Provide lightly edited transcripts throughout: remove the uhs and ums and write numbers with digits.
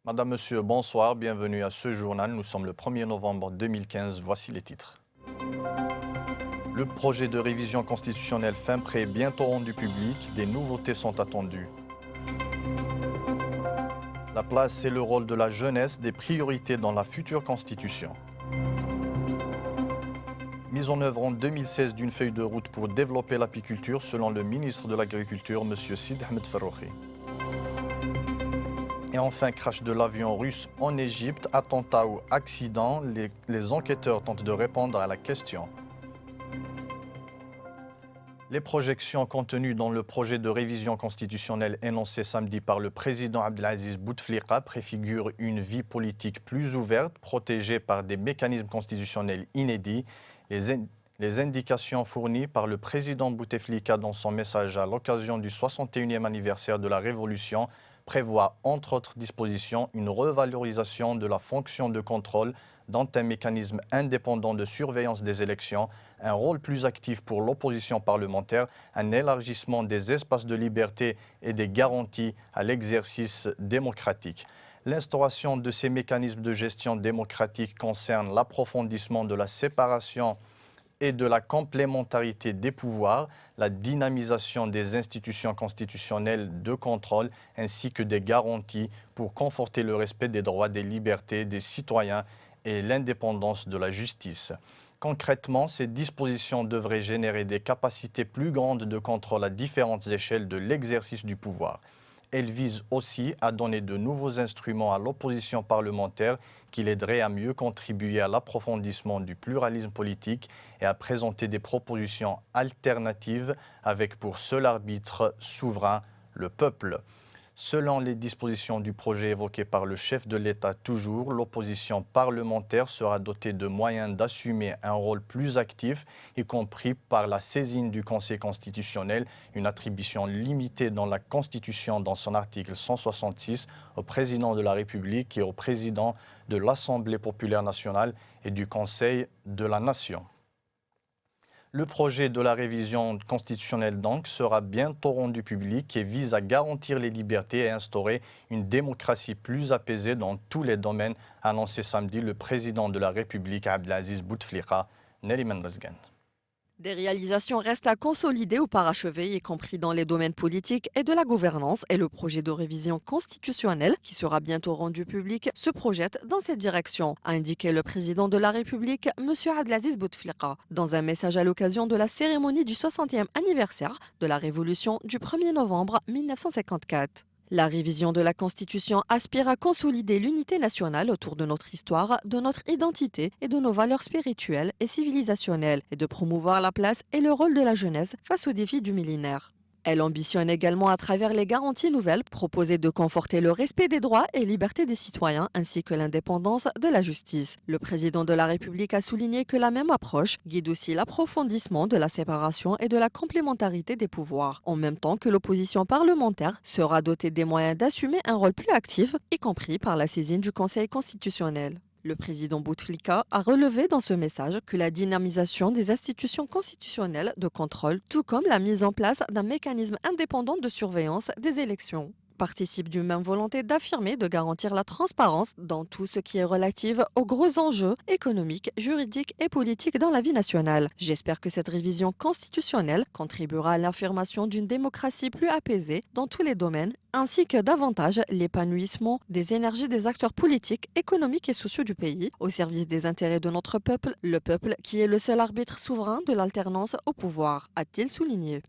Madame, Monsieur, bonsoir, bienvenue à ce journal. Nous sommes le 1er novembre 2015, voici les titres. Le projet de révision constitutionnelle fin prêt, bientôt rendu public, des nouveautés sont attendues. La place et le rôle de la jeunesse, des priorités dans la future constitution. Mise en œuvre en 2016 d'une feuille de route pour développer l'apiculture selon le ministre de l'Agriculture, M. Sid Ahmed Farouki. Et enfin, crash de l'avion russe en Égypte, attentat ou accident, les enquêteurs tentent de répondre à la question. Les projections contenues dans le projet de révision constitutionnelle énoncé samedi par le président Abdelaziz Bouteflika préfigurent une vie politique plus ouverte, protégée par des mécanismes constitutionnels inédits. Les indications fournies par le président Bouteflika dans son message à l'occasion du 61e anniversaire de la Révolution prévoit, entre autres dispositions, une revalorisation de la fonction de contrôle dans un mécanisme indépendant de surveillance des élections, un rôle plus actif pour l'opposition parlementaire, un élargissement des espaces de liberté et des garanties à l'exercice démocratique. L'instauration de ces mécanismes de gestion démocratique concerne l'approfondissement de la séparation et de la complémentarité des pouvoirs, la dynamisation des institutions constitutionnelles de contrôle ainsi que des garanties pour conforter le respect des droits, des libertés des citoyens et l'indépendance de la justice. Concrètement, ces dispositions devraient générer des capacités plus grandes de contrôle à différentes échelles de l'exercice du pouvoir. Elles visent aussi à donner de nouveaux instruments à l'opposition parlementaire qui l'aiderait à mieux contribuer à l'approfondissement du pluralisme politique et à présenter des propositions alternatives avec pour seul arbitre souverain le peuple. Selon les dispositions du projet évoqué par le chef de l'État toujours, l'opposition parlementaire sera dotée de moyens d'assumer un rôle plus actif, y compris par la saisine du Conseil constitutionnel, une attribution limitée dans la Constitution dans son article 166 au président de la République et au président de l'Assemblée populaire nationale et du Conseil de la Nation. Le projet de la révision constitutionnelle donc sera bientôt rendu public et vise à garantir les libertés et instaurer une démocratie plus apaisée dans tous les domaines, a annoncé samedi le président de la République Abdelaziz Bouteflika, Neriman Razgan. Des réalisations restent à consolider ou parachever, y compris dans les domaines politiques et de la gouvernance, et le projet de révision constitutionnelle, qui sera bientôt rendu public, se projette dans cette direction, a indiqué le président de la République, M. Abdelaziz Bouteflika, dans un message à l'occasion de la cérémonie du 60e anniversaire de la Révolution du 1er novembre 1954. La révision de la Constitution aspire à consolider l'unité nationale autour de notre histoire, de notre identité et de nos valeurs spirituelles et civilisationnelles, et de promouvoir la place et le rôle de la jeunesse face aux défis du millénaire. Elle ambitionne également à travers les garanties nouvelles proposées de conforter le respect des droits et libertés des citoyens ainsi que l'indépendance de la justice. Le président de la République a souligné que la même approche guide aussi l'approfondissement de la séparation et de la complémentarité des pouvoirs, en même temps que l'opposition parlementaire sera dotée des moyens d'assumer un rôle plus actif, y compris par la saisine du Conseil constitutionnel. Le président Bouteflika a relevé dans ce message que la dynamisation des institutions constitutionnelles de contrôle, tout comme la mise en place d'un mécanisme indépendant de surveillance des élections, participe d'une même volonté d'affirmer de garantir la transparence dans tout ce qui est relatif aux gros enjeux économiques, juridiques et politiques dans la vie nationale. J'espère que cette révision constitutionnelle contribuera à l'affirmation d'une démocratie plus apaisée dans tous les domaines, ainsi que davantage l'épanouissement des énergies des acteurs politiques, économiques et sociaux du pays, au service des intérêts de notre peuple, le peuple qui est le seul arbitre souverain de l'alternance au pouvoir, a-t-il souligné.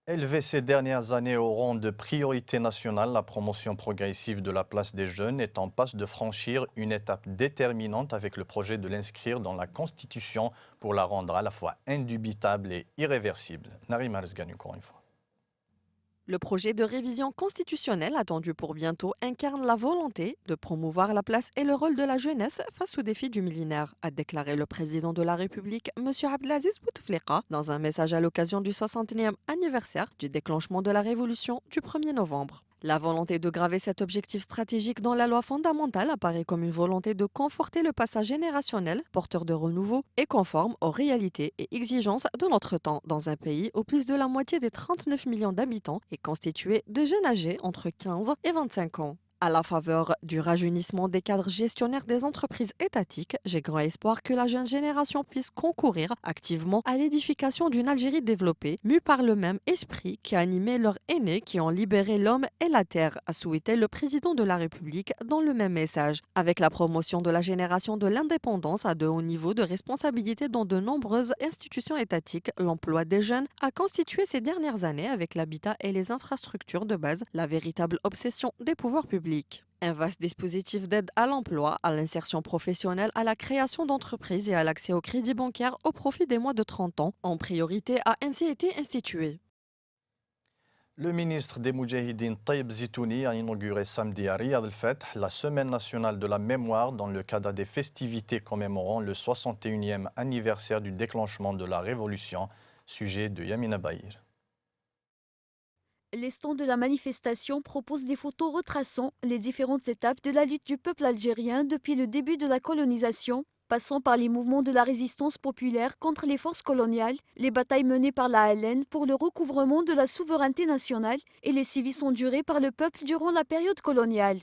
Élevé ces dernières années au rang de priorité nationale, la promotion progressive de la place des jeunes est en passe de franchir une étape déterminante avec le projet de l'inscrire dans la Constitution pour la rendre à la fois indubitable et irréversible. Neriman Razgan, encore une fois. Le projet de révision constitutionnelle attendu pour bientôt incarne la volonté de promouvoir la place et le rôle de la jeunesse face aux défis du millénaire, a déclaré le président de la République, M. Abdelaziz Bouteflika, dans un message à l'occasion du 61e anniversaire du déclenchement de la Révolution du 1er novembre. La volonté de graver cet objectif stratégique dans la loi fondamentale apparaît comme une volonté de conforter le passage générationnel, porteur de renouveau et conforme aux réalités et exigences de notre temps dans un pays où plus de la moitié des 39 millions d'habitants est constitué de jeunes âgés entre 15 et 25 ans. À la faveur du rajeunissement des cadres gestionnaires des entreprises étatiques, j'ai grand espoir que la jeune génération puisse concourir activement à l'édification d'une Algérie développée, mue par le même esprit qui a animé leurs aînés qui ont libéré l'homme et la terre, a souhaité le président de la République dans le même message. Avec la promotion de la génération de l'indépendance à de hauts niveaux de responsabilité dans de nombreuses institutions étatiques, l'emploi des jeunes a constitué ces dernières années avec l'habitat et les infrastructures de base la véritable obsession des pouvoirs publics. Un vaste dispositif d'aide à l'emploi, à l'insertion professionnelle, à la création d'entreprises et à l'accès au crédit bancaire au profit des moins de 30 ans, en priorité, a ainsi été institué. Le ministre des Moudjahidines Taïb Zitouni a inauguré samedi à Riyad el-Fath la Semaine nationale de la mémoire dans le cadre des festivités commémorant le 61e anniversaire du déclenchement de la Révolution, sujet de Yamina Bahir. Les stands de la manifestation proposent des photos retraçant les différentes étapes de la lutte du peuple algérien depuis le début de la colonisation, passant par les mouvements de la résistance populaire contre les forces coloniales, les batailles menées par la LN pour le recouvrement de la souveraineté nationale et les sévices endurés par le peuple durant la période coloniale.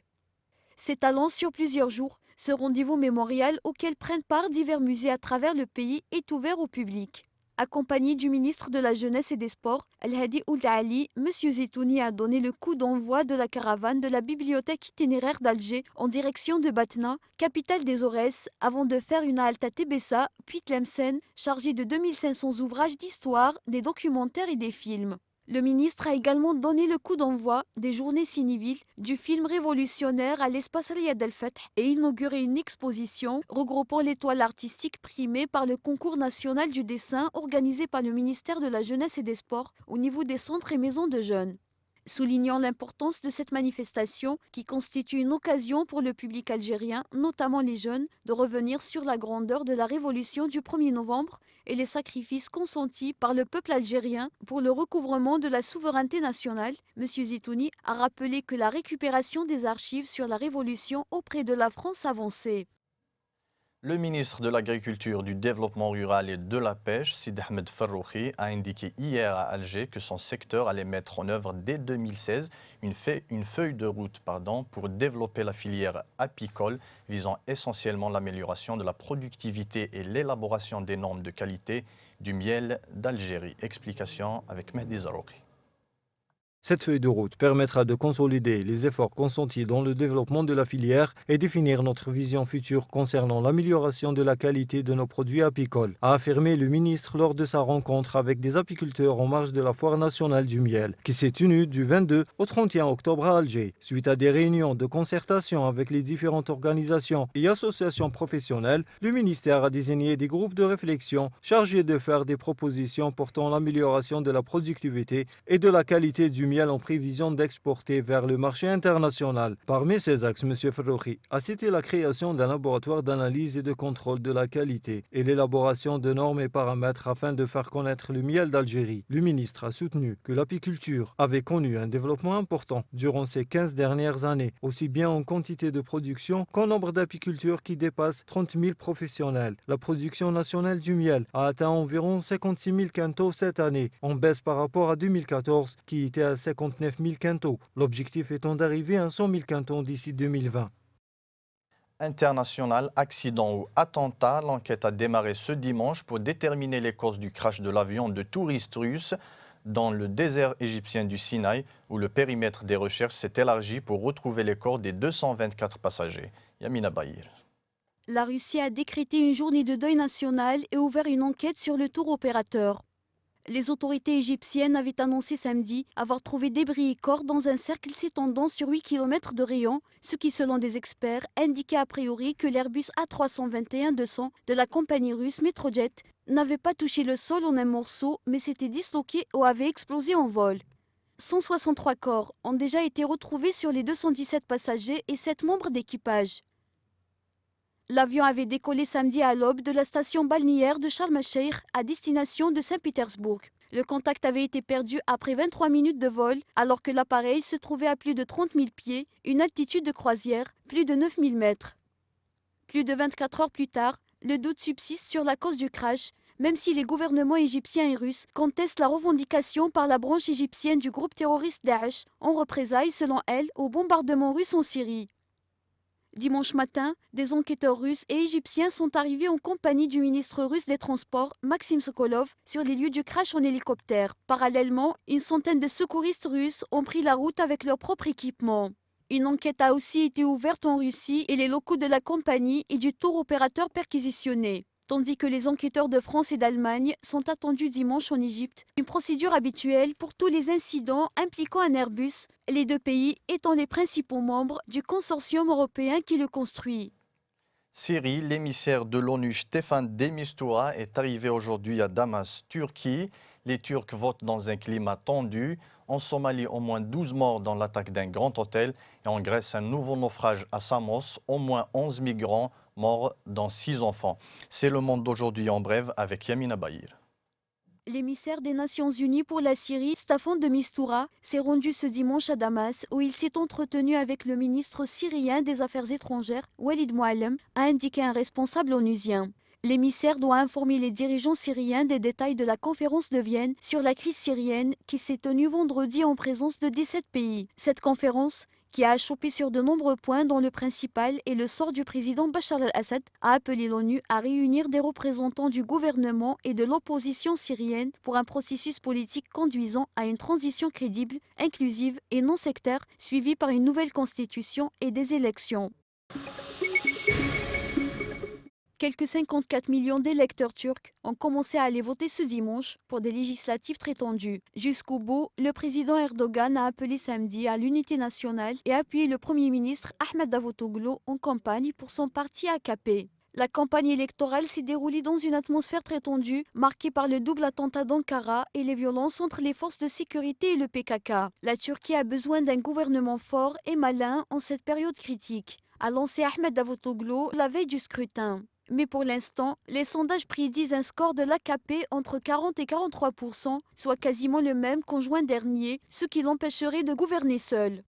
S'étalant sur plusieurs jours, ce rendez-vous mémorial auquel prennent part divers musées à travers le pays est ouvert au public. Accompagné du ministre de la Jeunesse et des Sports, Al-Hadi Ould Ali, M. Zitouni a donné le coup d'envoi de la caravane de la bibliothèque itinéraire d'Alger en direction de Batna, capitale des Aurès, avant de faire une halte à Tébessa, puis Tlemcen, chargée de 2500 ouvrages d'histoire, des documentaires et des films. Le ministre a également donné le coup d'envoi des journées civiles du film révolutionnaire à l'espace Riyad el-Fath et inauguré une exposition regroupant les toiles artistiques primées par le concours national du dessin organisé par le ministère de la Jeunesse et des Sports au niveau des centres et maisons de jeunes. Soulignant l'importance de cette manifestation qui constitue une occasion pour le public algérien, notamment les jeunes, de revenir sur la grandeur de la révolution du 1er novembre et les sacrifices consentis par le peuple algérien pour le recouvrement de la souveraineté nationale, M. Zitouni a rappelé que la récupération des archives sur la révolution auprès de la France avançait. Le ministre de l'Agriculture, du Développement rural et de la Pêche, Sid Ahmed Ferroukhi, a indiqué hier à Alger que son secteur allait mettre en œuvre dès 2016 une feuille de route pour développer la filière apicole visant essentiellement l'amélioration de la productivité et l'élaboration des normes de qualité du miel d'Algérie. Explication avec Mehdi Zarouki. Cette feuille de route permettra de consolider les efforts consentis dans le développement de la filière et définir notre vision future concernant l'amélioration de la qualité de nos produits apicoles, a affirmé le ministre lors de sa rencontre avec des apiculteurs en marge de la Foire nationale du miel, qui s'est tenue du 22 au 31 octobre à Alger. Suite à des réunions de concertation avec les différentes organisations et associations professionnelles, le ministère a désigné des groupes de réflexion chargés de faire des propositions portant l'amélioration de la productivité et de la qualité du miel en prévision d'exporter vers le marché international. Parmi ces axes, M. Ferroukhi a cité la création d'un laboratoire d'analyse et de contrôle de la qualité et l'élaboration de normes et paramètres afin de faire connaître le miel d'Algérie. Le ministre a soutenu que l'apiculture avait connu un développement important durant ces 15 dernières années, aussi bien en quantité de production qu'en nombre d'apiculteurs qui dépasse 30 000 professionnels. La production nationale du miel a atteint environ 56 000 quintaux cette année, en baisse par rapport à 2014 qui était à 59 000 quintaux, l'objectif étant d'arriver à 100 000 quintaux d'ici 2020. International, accident ou attentat, l'enquête a démarré ce dimanche pour déterminer les causes du crash de l'avion de touristes russes dans le désert égyptien du Sinaï, où le périmètre des recherches s'est élargi pour retrouver les corps des 224 passagers. Yamina Bahir. La Russie a décrété une journée de deuil national et ouvert une enquête sur le tour opérateur. Les autorités égyptiennes avaient annoncé samedi avoir trouvé débris et corps dans un cercle s'étendant sur 8 km de rayon, ce qui, selon des experts, indiquait a priori que l'Airbus A321-200 de la compagnie russe Metrojet n'avait pas touché le sol en un morceau, mais s'était disloqué ou avait explosé en vol. 163 corps ont déjà été retrouvés sur les 217 passagers et 7 membres d'équipage. L'avion avait décollé samedi à l'aube de la station balnéaire de Sharm el-Sheikh à destination de Saint-Pétersbourg. Le contact avait été perdu après 23 minutes de vol, alors que l'appareil se trouvait à plus de 30 000 pieds, une altitude de croisière, plus de 9 000 mètres. Plus de 24 heures plus tard, le doute subsiste sur la cause du crash, même si les gouvernements égyptiens et russes contestent la revendication par la branche égyptienne du groupe terroriste Daesh, en représailles, selon elle, au bombardement russe en Syrie. Dimanche matin, des enquêteurs russes et égyptiens sont arrivés en compagnie du ministre russe des Transports, Maxime Sokolov, sur les lieux du crash en hélicoptère. Parallèlement, une centaine de secouristes russes ont pris la route avec leur propre équipement. Une enquête a aussi été ouverte en Russie et les locaux de la compagnie et du tour opérateur perquisitionnés. Tandis que les enquêteurs de France et d'Allemagne sont attendus dimanche en Égypte, une procédure habituelle pour tous les incidents impliquant un Airbus, les deux pays étant les principaux membres du consortium européen qui le construit. Syrie, l'émissaire de l'ONU Staffan de Mistura est arrivé aujourd'hui à Damas, Turquie. Les Turcs votent dans un climat tendu. En Somalie, au moins 12 morts dans l'attaque d'un grand hôtel. Et en Grèce, un nouveau naufrage à Samos, au moins 11 migrants morts dont 6 enfants. C'est le monde d'aujourd'hui en bref avec Yamina Bahir. L'émissaire des Nations Unies pour la Syrie, Staffan de Mistura, s'est rendu ce dimanche à Damas où il s'est entretenu avec le ministre syrien des Affaires étrangères, Walid Muallem, a indiqué un responsable onusien. L'émissaire doit informer les dirigeants syriens des détails de la conférence de Vienne sur la crise syrienne qui s'est tenue vendredi en présence de 17 pays. Cette conférence, qui a achoppé sur de nombreux points dont le principal est le sort du président Bachar al-Assad, a appelé l'ONU à réunir des représentants du gouvernement et de l'opposition syrienne pour un processus politique conduisant à une transition crédible, inclusive et non sectaire, suivie par une nouvelle constitution et des élections. Quelques 54 millions d'électeurs turcs ont commencé à aller voter ce dimanche pour des législatives très tendues. Jusqu'au bout, le président Erdogan a appelé samedi à l'unité nationale et appuyé le Premier ministre Ahmed Davutoglu en campagne pour son parti AKP. La campagne électorale s'est déroulée dans une atmosphère très tendue, marquée par le double attentat d'Ankara et les violences entre les forces de sécurité et le PKK. La Turquie a besoin d'un gouvernement fort et malin en cette période critique, a lancé Ahmed Davutoglu la veille du scrutin. Mais pour l'instant, les sondages prédisent un score de l'AKP entre 40 et 43%, soit quasiment le même qu'en juin dernier, ce qui l'empêcherait de gouverner seul.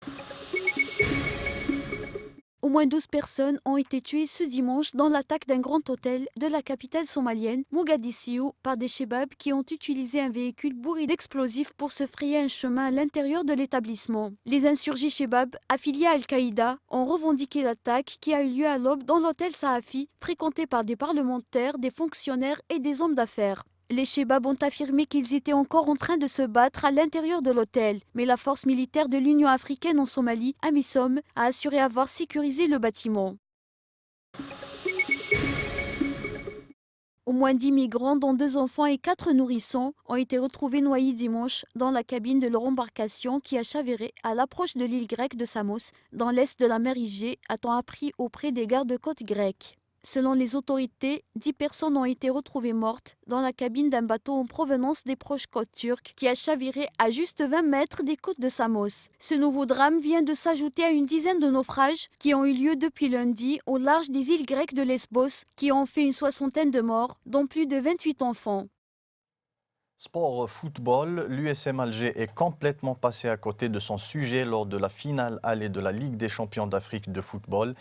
Au moins 12 personnes ont été tuées ce dimanche dans l'attaque d'un grand hôtel de la capitale somalienne, Mogadiscio, par des Chebabs qui ont utilisé un véhicule bourré d'explosifs pour se frayer un chemin à l'intérieur de l'établissement. Les insurgés Chebabs, affiliés à Al-Qaïda, ont revendiqué l'attaque qui a eu lieu à l'aube dans l'hôtel Sahafi, fréquenté par des parlementaires, des fonctionnaires et des hommes d'affaires. Les Chebabs ont affirmé qu'ils étaient encore en train de se battre à l'intérieur de l'hôtel, mais la force militaire de l'Union africaine en Somalie, AMISOM, a assuré avoir sécurisé le bâtiment. Au moins 10 migrants, dont 2 enfants et 4 nourrissons, ont été retrouvés noyés dimanche dans la cabine de leur embarcation qui a chaviré à l'approche de l'île grecque de Samos, dans l'est de la mer Égée, a-t-on appris auprès des gardes-côtes grecs. Selon les autorités, 10 personnes ont été retrouvées mortes dans la cabine d'un bateau en provenance des proches côtes turques qui a chaviré à juste 20 mètres des côtes de Samos. Ce nouveau drame vient de s'ajouter à une dizaine de naufrages qui ont eu lieu depuis lundi au large des îles grecques de Lesbos, qui ont fait une soixantaine de morts, dont plus de 28 enfants. Sport football, l'USM Alger est complètement passé à côté de son sujet lors de la finale allée de la Ligue des champions d'Afrique de football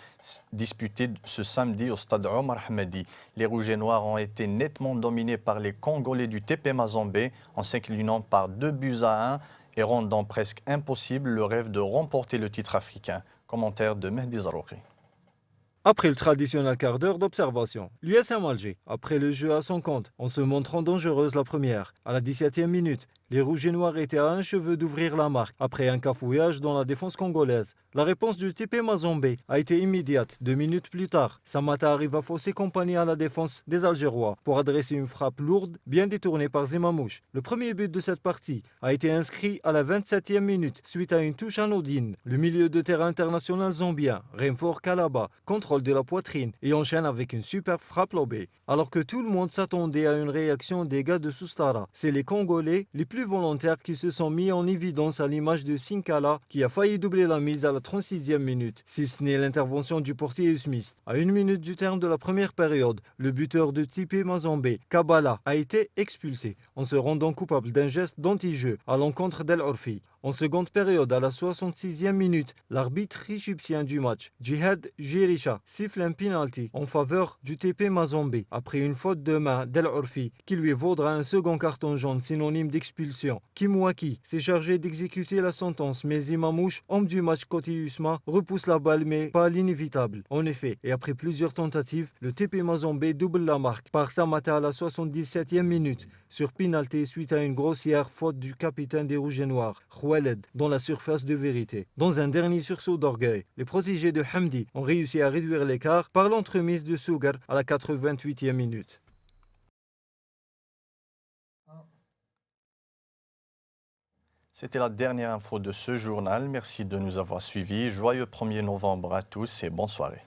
disputée ce samedi au stade Omar Hamadi. Les Rouges et Noirs ont été nettement dominés par les Congolais du TP Mazembe en s'inclinant par 2-1 et rendant presque impossible le rêve de remporter le titre africain. Commentaire de Mehdi Zarouki. Après le traditionnel quart d'heure d'observation, l'USM Alger a pris le jeu à son compte en se montrant dangereuse la première. À la 17e minute, les Rouges et Noirs étaient à un cheveu d'ouvrir la marque après un cafouillage dans la défense congolaise. La réponse du TP Mazembe a été immédiate. 2 minutes plus tard, Samata arrive à fausser compagnie à la défense des Algérois pour adresser une frappe lourde bien détournée par Zimamouche. Le premier but de cette partie a été inscrit à la 27e minute suite à une touche anodine. Le milieu de terrain international zambien, Renfort Kalaba, contrôle de la poitrine et enchaîne avec une superbe frappe lobée. Alors que tout le monde s'attendait à une réaction des gars de Soustara, c'est les Congolais les plus plus volontaires qui se sont mis en évidence à l'image de Sinkala qui a failli doubler la mise à la 36e minute, si ce n'est l'intervention du portier Smith. À 1 minute du terme de la première période, le buteur de TP Mazembe, Kabala, a été expulsé en se rendant coupable d'un geste d'anti-jeu à l'encontre d'El Orfi. En seconde période, à la 66e minute, l'arbitre égyptien du match, Djihad Jirisha, siffle un penalty en faveur du TP Mazembe après une faute de main d'El Orfi qui lui vaudra un second carton jaune synonyme d'expulsion. Kimwaki s'est chargé d'exécuter la sentence, mais Imamouche, homme du match côté USMA, repousse la balle mais pas l'inévitable. En effet, et après plusieurs tentatives, le TP Mazembe double la marque par Samata à la 77e minute sur penalty suite à une grossière faute du capitaine des Rouges et Noirs, Khoualed, dans la surface de vérité. Dans un dernier sursaut d'orgueil, les protégés de Hamdi ont réussi à réduire l'écart par l'entremise de Sougar à la 88e minute. C'était la dernière info de ce journal. Merci de nous avoir suivis. Joyeux 1er novembre à tous et bonne soirée.